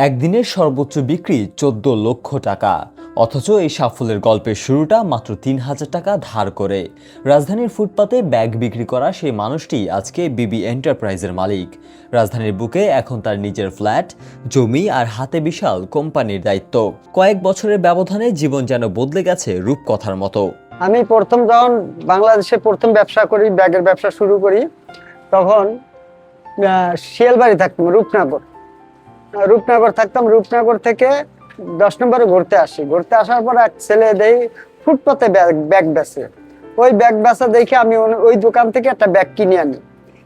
একদিনের সর্বোচ্চ বিক্রি ১৪ লক্ষ টাকা। অথচ এই সাফল্যের গল্পের শুরুটা মাত্র ৩,০০০ টাকা ধার করে। রাজধানীর ফুটপাতে ব্যাগ বিক্রি করা সেই মানুষটি আজকে বিবি এন্টারপ্রাইজের মালিক। রাজধানীর বুকে এখন তার নিজের ফ্ল্যাট, জমি আর হাতে বিশাল কোম্পানির দায়িত্ব। কয়েক বছরের ব্যবধানে জীবন যেন বদলে গেছে রূপকথার মতো। আমি যখন বাংলাদেশে প্রথম ব্যবসা করি, ব্যাগের ব্যবসা শুরু করি, তখন শিয়ালবাড়ি থাকতাম, রূপনগর থাকতাম। রূপনগর থেকে 10 নম্বরে ঘুরতে আসার পর এক ছেলে দেই ফুটপাতে ব্যাগ বেচে। ওই ব্যাগ বেচা দেখে আমি ওই দোকান থেকে একটা ব্যাগ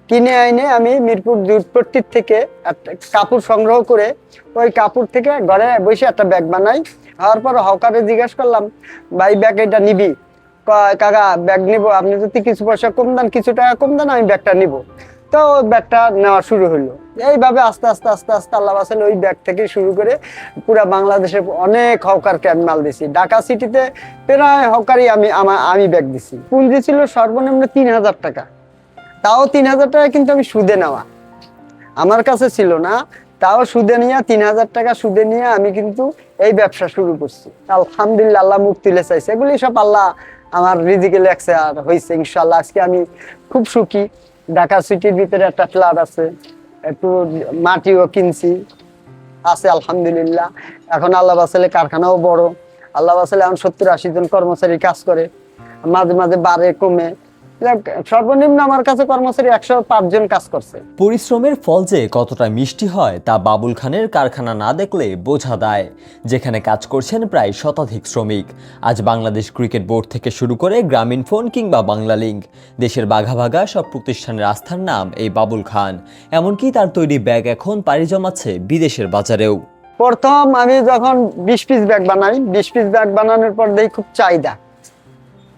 কিনে আইনে আমি মিরপুর দুধপট্টির থেকে একটা কাপড় সংগ্রহ করে ওই কাপড় থেকে ঘরে বসে একটা ব্যাগ বানাই। হওয়ার পর হকারে জিজ্ঞেস করলাম, ভাই ব্যাগ এটা নিবি? কাকা ব্যাগ নিবো, আপনি যদি কিছু পয়সা কম দেন, কিছু টাকা কম দেন, আমি ব্যাগটা নিব। তো ওই ব্যাগটা নেওয়া শুরু হলো। এইভাবে আস্তে আস্তে আল্লাহ বাসালে ওই ব্যাগ থেকে শুরু করে পুরা বাংলাদেশে অনেক হকারকে আমি মাল দিছি। ঢাকা সিটিতে প্রায় হকারই আমি ব্যাগ দিছি। পুঁজি ছিল সর্বনিম্ন ৩,০০০ টাকা। তাও ৩,০০০ টাকা কিন্তু আমি সুদে নেওয়া, আমার কাছে ছিল না। তাও সুদে নিয়ে ৩,০০০ টাকা সুদে নিয়ে আমি কিন্তু এই ব্যবসা শুরু করছি। আলহামদুলিল্লাহ, আল্লাহ মুখ তুলে চাইছে। এগুলি সব আল্লাহ আমার রিজিকে লেখছে আর হয়েছে ইনশাল্লাহ। আজকে আমি খুব সুখী। ঢাকা সিটির ভিতরে একটা ফ্ল্যাট আছে, একটু মাটিও কিনছি আছে আলহামদুলিল্লাহ। এখন আল্লাহ বাসালে কারখানাও বড়। আল্লাহ বাসালে এখন ৭০-৮০ জন কর্মচারী কাজ করে, মাঝে মাঝে বাড়ে কমে। সর্বনিম্ন আমার কাছে কর্মচারী ১০৫ জন কাজ করছে। পরিশ্রমের ফল যে কতটা মিষ্টি হয় তা বাবুল খানের কারখানা না দেখলে বোঝা দেয়, যেখানে কাজ করছেন প্রায় শতাধিক শ্রমিক। আজ বাংলাদেশ ক্রিকেট বোর্ড থেকে শুরু করে গ্রামীণফোন কিংবা বাংলা লিংক, দেশের বাঘা বাঘা সব প্রতিষ্ঠানের আস্থার নাম এই বাবুল খান। এমনকি তার তৈরি ব্যাগ এখন পাড়ি জমাচ্ছে বিদেশের বাজারেও। প্রথম আমি যখন ২০ পিস ব্যাগ বানাই, ২০ পিস ব্যাগ বানানোর পর দেখি খুব চাহিদা,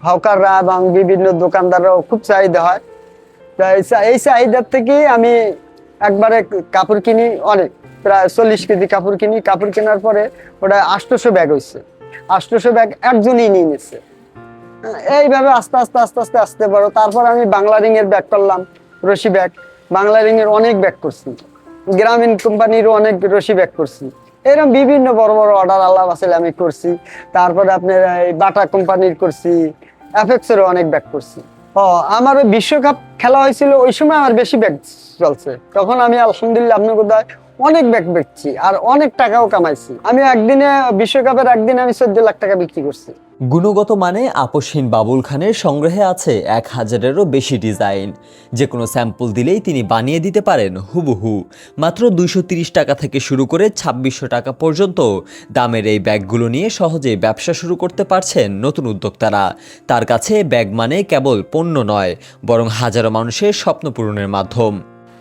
হকাররা এবং বিভিন্ন দোকানদাররাও খুব চাহিদা হয়। এই চাহিদার থেকে আমি একবারে কাপড় কিনি, অনেক প্রায় ৪০ কেজি কাপড় কিনি। কাপড় কেনার পরে ওটা ৮০০ ব্যাগ হয়েছে। ৮০০ ব্যাগ একজনই নিয়ে নিচ্ছে। এইভাবে আস্তে বড়। তারপর আমি বাংলা রিং এর ব্যাগ করলাম, রশি ব্যাগ। বাংলা রিং এর অনেক ব্যাগ করছি, গ্রামীণ কোম্পানিরও অনেক রশি ব্যাগ করছি। এরকম বিভিন্ন বড় বড় অর্ডার আল্লাহ বাসালে আমি করছি। তারপরে আপনার এই বাটা কোম্পানির করছি, এফএক্সেরও অনেক ব্যাগ করছি। আমার ওই বিশ্বকাপ খেলা হয়েছিল, ওই সময় আমার বেশি ব্যাগ চলছে। তখন আমি আলহামদুলিল্লাহ আপনার কোথায় অনেক ব্যাগ বেচছি আর অনেক টাকাও কামাইছি। আমি বিশ্বকাপের একদিনে আমি ১৪ লাখ টাকা বিক্রি করছি। গুণগত মানে আপসহীন বাবুল খানের সংগ্রহে আছে ১,০০০-এরও বেশি ডিজাইন। যে কোনো স্যাম্পল দিলেই তিনি বানিয়ে দিতে পারেন হুবহু। মাত্র ২৩০ টাকা থেকে শুরু করে ২৬০০ টাকা পর্যন্ত দামের এই ব্যাগগুলো নিয়ে সহজেই ব্যবসা শুরু করতে পারছেন নতুন উদ্যোক্তারা। তার কাছে ব্যাগ মানে কেবল পণ্য নয়, বরং হাজারো মানুষের স্বপ্ন পূরণের মাধ্যম।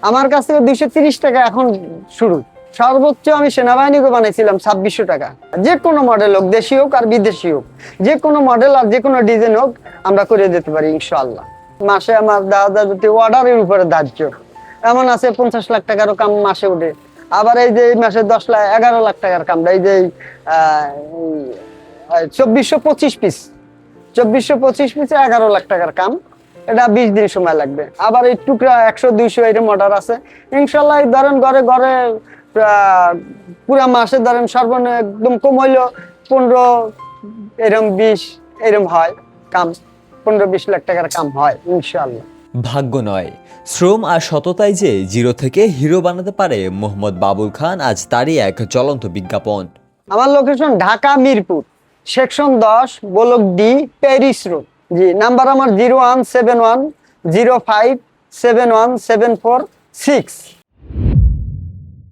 আমার কাছ থেকে ২৩০ টাকা এখন শুরু। সর্বোচ্চ আমি সেনাবাহিনীকে বানাইছিলাম ২৬০০ টাকা। যে কোনো মডেল হোক, দেশি হোক আর বিদেশি হোক, যে কোনো মডেল আর যে কোনো ডিজাইন হোক আমরা করে দিতে পারি ইনশাআল্লাহ। মাসে আমার অর্ডারের উপরে ধার্য। এমন আছে ৫০ লাখ টাকারও কাম মাসে উঠে। আবার এই যে মাসে ১০ লাখ টাকার কামটা, এই যে ২৪২৫ পিস, ২৪২৫ পিসে ১১ লাখ টাকার কাম। এটা ২০ দিন সময় লাগবে। আবার এই টুকরা ১০০-২০০ এরকম অর্ডার আছে ইনশাল্লাহ। ধরেন ঘরে পুরা মাসে ধরেন সর্বনিম্ন একদম কম হইলেও ১৫ এরকম ২০ এরকম হয় কাম। ১৫-২০ লাখ টাকার কাম হয় ইনশাল্লাহ। ভাগ্য নয়, শ্রম আর সততাই যে জিরো থেকে হিরো বানাতে পারে মোহাম্মদ বাবুল খান, আজ তারই এক জ্বলন্ত বিজ্ঞাপন। আমার location Dhaka Mirpur, section ১০, block D, Paris road. জি, নাম্বার আমার 017105717446।